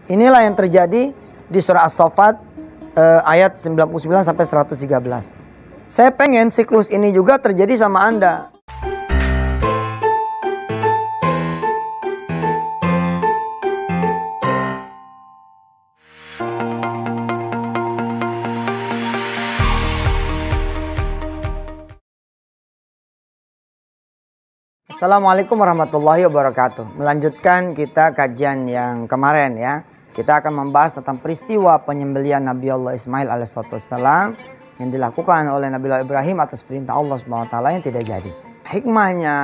Inilah yang terjadi di surah As-Saffat ayat 99 sampai 113. Saya pengen siklus ini juga terjadi sama Anda. Assalamualaikum warahmatullahi wabarakatuh. Melanjutkan kita kajian yang kemarin ya. Kita akan membahas tentang peristiwa penyembelihan Nabi Allah Ismail alaihissalam yang dilakukan oleh Nabi Allah Ibrahim atas perintah Allah SWT yang tidak jadi. Hikmahnya,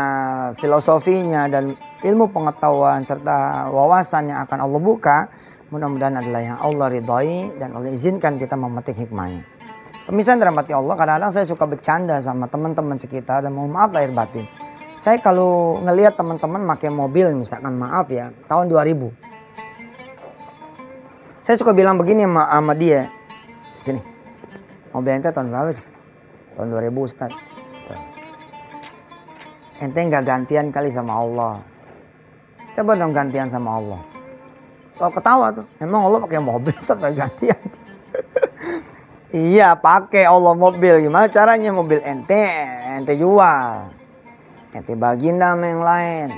filosofinya, dan ilmu pengetahuan serta wawasan yang akan Allah buka, mudah-mudahan adalah yang Allah ridhoi dan Allah izinkan kita memetik hikmahnya. Pemirsa yang dirahmati Allah, kadang-kadang saya suka bercanda sama teman-teman sekitar dan mohon maaf lahir batin. Saya kalau ngelihat teman-teman pakai mobil, misalkan maaf ya, tahun 2000. Saya suka bilang begini sama dia. Sini, mobil ente tahun berapa? Tahun 2000 Ustaz. Ente nggak gantian kali sama Allah. Coba dong gantian sama Allah. Kalau ketawa tuh, emang Allah pakai mobil Ustaz pakai gantian? Iya, pakai Allah mobil. Gimana caranya mobil ente jual? Ente bagiin sama yang lain.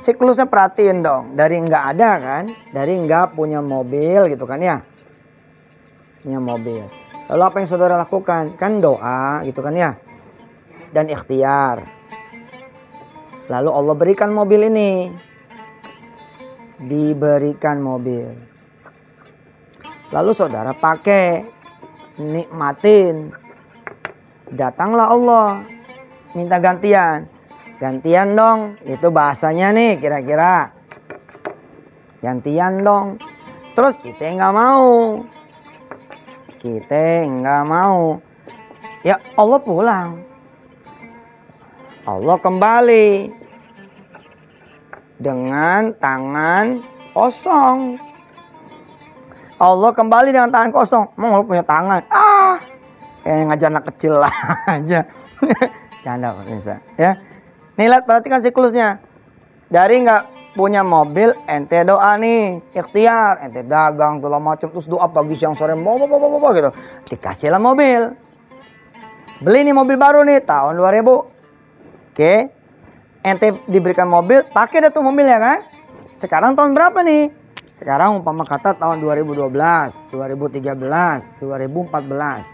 Siklusnya perhatiin dong. Dari nggak ada kan. Dari nggak punya mobil gitu kan ya. Punya mobil. Lalu apa yang saudara lakukan? Kan doa gitu kan ya. Dan ikhtiar. Lalu Allah berikan mobil ini. Diberikan mobil. Lalu saudara pakai. Nikmatin. Datanglah Allah. Minta gantian. Gantian dong. Itu bahasanya nih kira-kira. Gantian dong. Terus kita nggak mau. Kita nggak mau. Ya Allah pulang. Allah kembali. Dengan tangan kosong. Allah kembali dengan tangan kosong. Emang Allah punya tangan? Kayak ngajar anak kecil aja. Canda pemirsa ya. Nih lihat, perhatikan siklusnya. Dari nggak punya mobil, ente doa nih, ikhtiar, ente dagang segala macam, terus doa pagi siang sore mau gitu. Dikasihlah mobil. Beli nih mobil baru nih tahun 2000. Oke. Ente diberikan mobil, pakai dah tuh mobilnya kan? Sekarang tahun berapa nih? Sekarang umpama kata tahun 2012, 2013, 2014.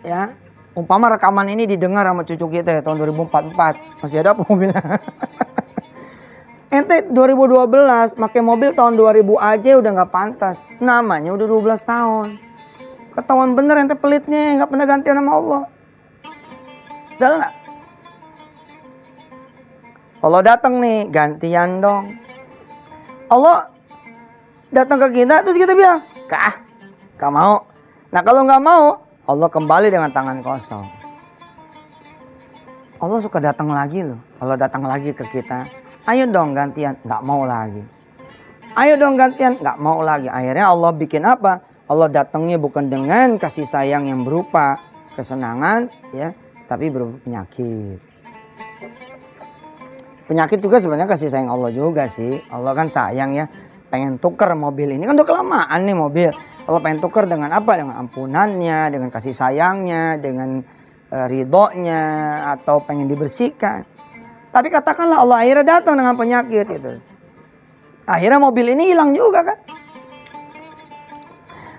Ya. Umpama rekaman ini didengar sama cucu kita ya, tahun 2044. Masih ada apa mobilnya? Ente 2012 pakai mobil tahun 2000 aja udah nggak pantas. Namanya udah 12 tahun. Ketahuan bener ente pelitnya, nggak pernah gantian sama Allah. Udah nggak? Allah datang nih, gantian dong. Allah datang ke kita, terus kita bilang, Kak mau. Nah kalau nggak mau, Allah kembali dengan tangan kosong. Allah suka datang lagi loh. Allah datang lagi ke kita. Ayo dong gantian. Nggak mau lagi. Ayo dong gantian. Nggak mau lagi. Akhirnya Allah bikin apa? Allah datangnya bukan dengan kasih sayang yang berupa kesenangan, ya, tapi berupa penyakit. Penyakit juga sebenarnya kasih sayang Allah juga sih. Allah kan sayang ya. Pengen tuker mobil ini. Kan udah kelamaan nih mobil. Allah pengen tukar dengan apa? Dengan ampunannya, dengan kasih sayangnya, dengan ridhonya, atau pengen dibersihkan. Tapi katakanlah Allah akhirnya datang dengan penyakit itu. Akhirnya mobil ini hilang juga kan.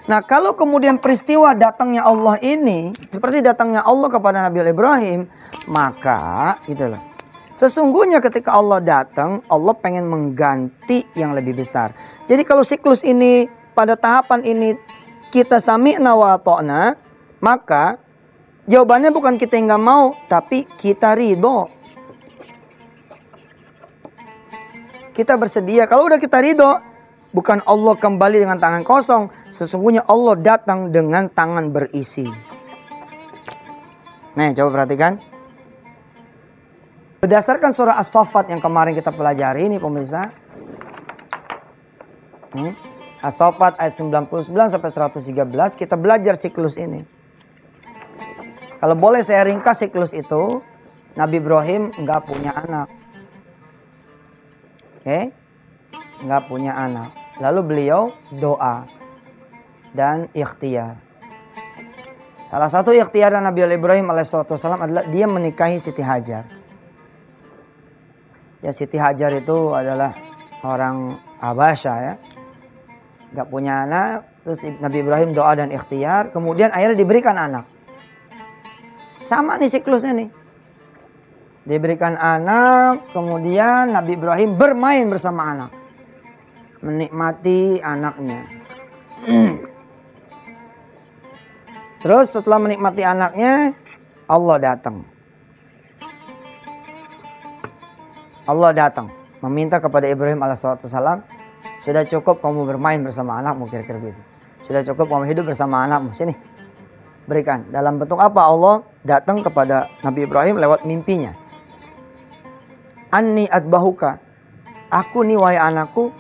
Nah kalau kemudian peristiwa datangnya Allah ini, seperti datangnya Allah kepada Nabi Ibrahim, maka gitu loh. Sesungguhnya ketika Allah datang, Allah pengen mengganti yang lebih besar. Jadi kalau siklus ini, pada tahapan ini kita sami'na wa ta'na, maka jawabannya bukan kita nggak mau, tapi kita ridho. Kita bersedia. Kalau udah kita ridho, bukan Allah kembali dengan tangan kosong. Sesungguhnya Allah datang dengan tangan berisi. Nih coba perhatikan. Berdasarkan surah As-Saffat yang kemarin kita pelajari ini pemirsa. As-Saffat ayat 99 sampai 113 kita belajar siklus ini. Kalau boleh saya ringkas siklus itu, Nabi Ibrahim nggak punya anak. Oke? Nggak punya anak. Lalu beliau doa dan ikhtiar. Salah satu ikhtiar Nabi Ibrahim alaihissalam adalah dia menikahi Siti Hajar. Ya, Siti Hajar itu adalah orang Habasyah ya. Gak punya anak. Terus Nabi Ibrahim doa dan ikhtiar. Kemudian akhirnya diberikan anak. Sama nih siklusnya nih. Diberikan anak, kemudian Nabi Ibrahim bermain bersama anak. Menikmati anaknya. Terus setelah menikmati anaknya, Allah datang. Allah datang. Meminta kepada Ibrahim alaihissalam, sudah cukup kamu bermain bersama anakmu, kira-kira begitu. Sudah cukup kamu hidup bersama anakmu, sini. Berikan. Dalam bentuk apa Allah datang kepada Nabi Ibrahim lewat mimpinya. Anni adbahuka. Aku nih wahai anakku,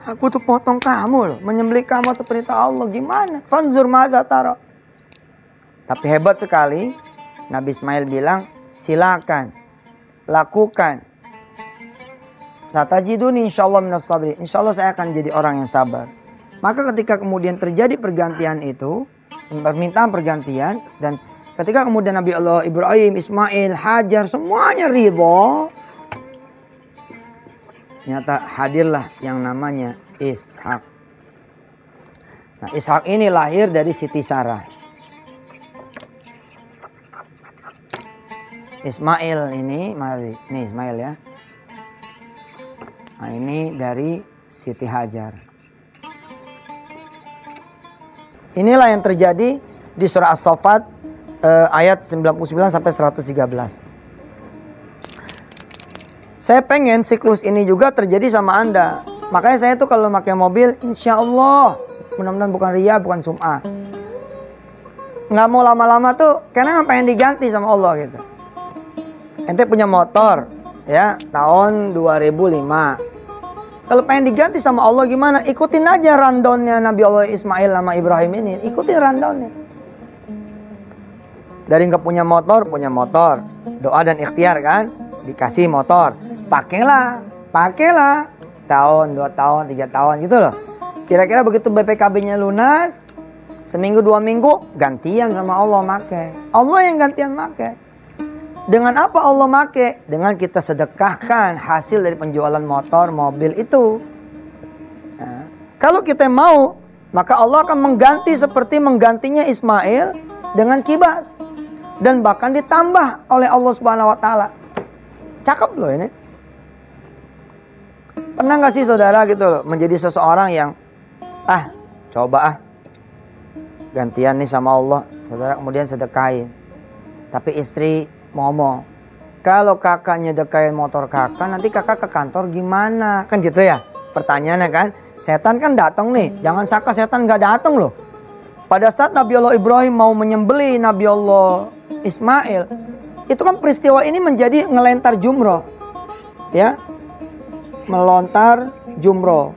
aku tuh potong kamu loh, menyembelih kamu atas perintah Allah. Gimana? Fanzur madza tara. Tapi hebat sekali, Nabi Ismail bilang, silakan, lakukan. Satajiduni insyaallah minas sabirin. Insyaallah saya akan jadi orang yang sabar. Maka ketika kemudian terjadi pergantian itu, permintaan pergantian, dan ketika kemudian Nabi Allah Ibrahim, Ismail, Hajar semuanya ridho, ternyata hadirlah yang namanya Ishak. Nah, Ishak ini lahir dari Siti Sarah. Ismail ini, mari, ini Ismail ya. Nah, ini dari Siti Hajar. Inilah yang terjadi di surah As-Saffat ayat 99 sampai 113. Saya pengen siklus ini juga terjadi sama Anda. Makanya saya tuh kalau pakai mobil, insya Allah, mudah-mudahan bukan ria, bukan sum'ah. Nggak mau lama-lama tuh, karena pengen diganti sama Allah gitu. Ente punya motor, ya, tahun 2005. Kalau pengen diganti sama Allah gimana? Ikutin aja rundownnya Nabi Allah Ismail sama Ibrahim ini. Ikutin rundownnya. Dari nggak punya motor. Doa dan ikhtiar kan, dikasih motor. Pakailah. Setahun, 2 tahun, 3 tahun gitu loh. Kira-kira begitu BPKB-nya lunas, seminggu 2 minggu gantian sama Allah make. Allah yang gantian make. Dengan apa Allah make? Dengan kita sedekahkan hasil dari penjualan motor, mobil itu. Nah, kalau kita mau, maka Allah akan mengganti seperti menggantinya Ismail dengan kibas. Dan bahkan ditambah oleh Allah Subhanahu wa taala. Cakep loh ini. Pernah gak sih saudara gitu loh, menjadi seseorang yang coba gantian nih sama Allah, saudara kemudian sedekahin. Tapi istri ngomong, kalau kakak nyedekain motor kakak, nanti kakak ke kantor gimana? Kan gitu ya pertanyaannya kan. Setan kan datang nih, jangan sangka setan gak datang loh. Pada saat Nabi Allah Ibrahim mau menyembelih Nabi Allah Ismail, itu kan peristiwa ini menjadi ngelentar jumroh. Ya, melontar jumroh.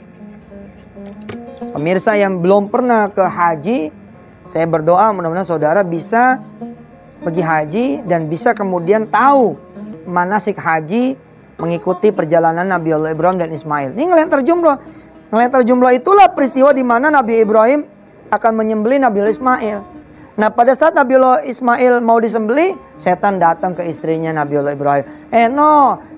Pemirsa yang belum pernah ke haji, saya berdoa mudah-mudahan saudara bisa pergi haji dan bisa kemudian tahu manasik haji, mengikuti perjalanan Nabi Allah Ibrahim dan Ismail. Ini ngelentar jumroh. Ngelentar jumroh itulah peristiwa di mana Nabi Ibrahim akan menyembelih Nabi Allah Ismail. Nah, pada saat Nabi Allah Ismail mau disembelih, setan datang ke istrinya Nabi Allah Ibrahim.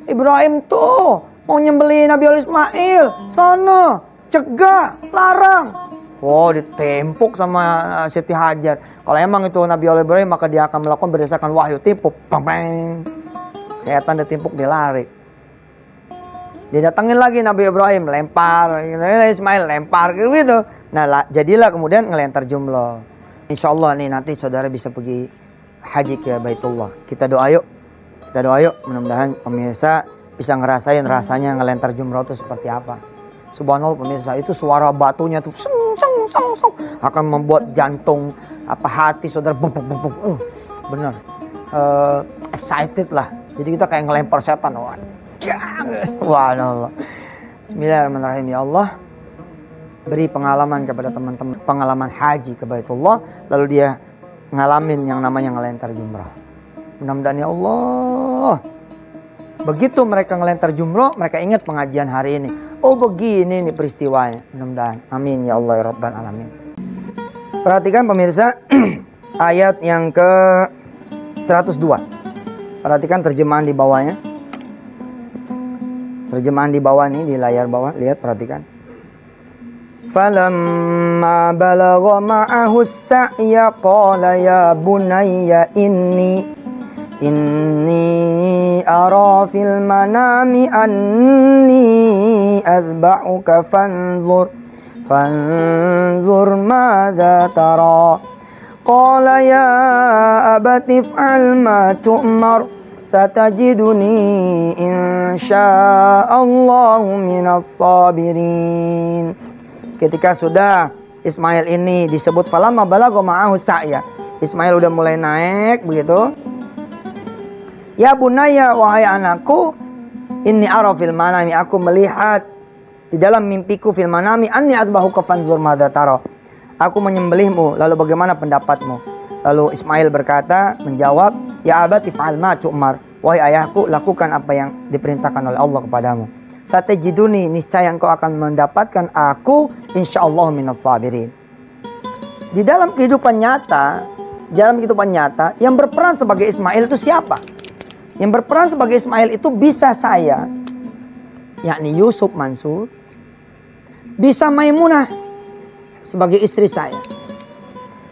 Ibrahim tuh mau nyembelih Nabi Allah Ismail, sono, cegah, larang. Wow, ditempuk sama Siti Hajar. Kalau emang itu Nabi Allah Ibrahim, maka dia akan melakukan berdasarkan wahyu, timpuk, peng. Setan ditimpuk, dia lari. Didatengin lagi Nabi Ibrahim, lempar, Ismail lempar gitu. Nah, jadilah kemudian ngelentar jumroh. Insya Allah nih nanti saudara bisa pergi haji ke Baitullah. Kita doa yuk. Mudah-mudahan pemirsa bisa ngerasain rasanya ngelentar jumroh itu seperti apa. Subhanallah pemirsa, itu suara batunya tuh akan membuat jantung hati saudara bener excited lah. Jadi kita kayak ngelempar setan. Subhanallah. Bismillahirrahmanirrahim. Ya Allah, beri pengalaman kepada teman-teman, pengalaman haji ke Baitullah, lalu dia ngalamin yang namanya ngelentar jumrah. Mudah-mudahan ya Allah Begitu mereka ngelentar jumroh, mereka ingat pengajian hari ini. Oh begini nih peristiwanya. Mudah-mudahan. Amin ya Allah ya Rabbal Alamin. Perhatikan pemirsa ayat yang ke 102. Perhatikan terjemahan di bawahnya. Terjemahan di bawah nih, di layar bawah. Lihat, perhatikan. Falamma balagha ma'ahu as-sa'ya qala ya bunayya Inni ara fil manami anni azba'uka fanzur madza tara. Qala ya abati if'al ma tu'mar satajiduni insya'allahu minas sabirin. Ketika sudah Ismail ini disebut falamma balagha ma'ahu sa'ya, Ismail udah mulai naik begitu. Ya bunaya, wahai anakku, inni ara fil manami, aku melihat di dalam mimpiku fil manami anni adbahuka fanzur madza tara. Aku menyembelihmu, lalu bagaimana pendapatmu? Lalu Ismail berkata, menjawab, ya abati fa'al ma tu'mar. Wahai ayahku, lakukan apa yang diperintahkan oleh Allah kepadamu. Satajiduni, niscaya engkau akan mendapatkan aku insyaallah minas sabirin. Di dalam kehidupan nyata, yang berperan sebagai Ismail itu siapa? Yang berperan sebagai Ismail itu bisa saya, yakni Yusuf Mansur, bisa Maimunah sebagai istri saya.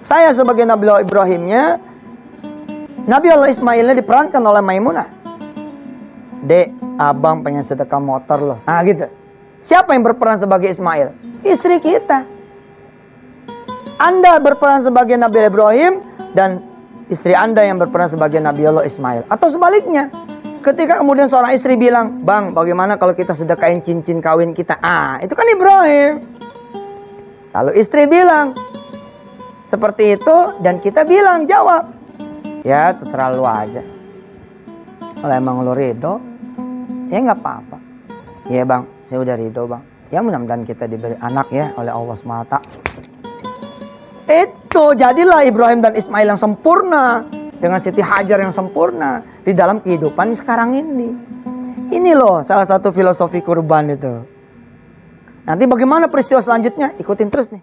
Saya sebagai Nabi Allah Ibrahimnya, Nabi Allah Ismailnya diperankan oleh Maimunah. Dek, abang pengen sedekah motor loh. Nah gitu. Siapa yang berperan sebagai Ismail? Istri kita. Anda berperan sebagai Nabi Ibrahim dan istri Anda yang berperan sebagai Nabi Allah Ismail. Atau sebaliknya, ketika kemudian seorang istri bilang, bang, bagaimana kalau kita sedekahin cincin kawin kita? Itu kan Ibrahim. Lalu istri bilang seperti itu, dan kita bilang, jawab, ya terserah lu aja. Kalau emang lu ridho, ya nggak apa-apa. Ya bang, saya udah ridho bang. Ya mudah-mudahan kita diberi anak ya oleh Allah SWT. Itu jadilah Ibrahim dan Ismail yang sempurna, dengan Siti Hajar yang sempurna di dalam kehidupan sekarang ini. Ini loh salah satu filosofi kurban itu. Nanti bagaimana peristiwa selanjutnya? Ikutin terus nih.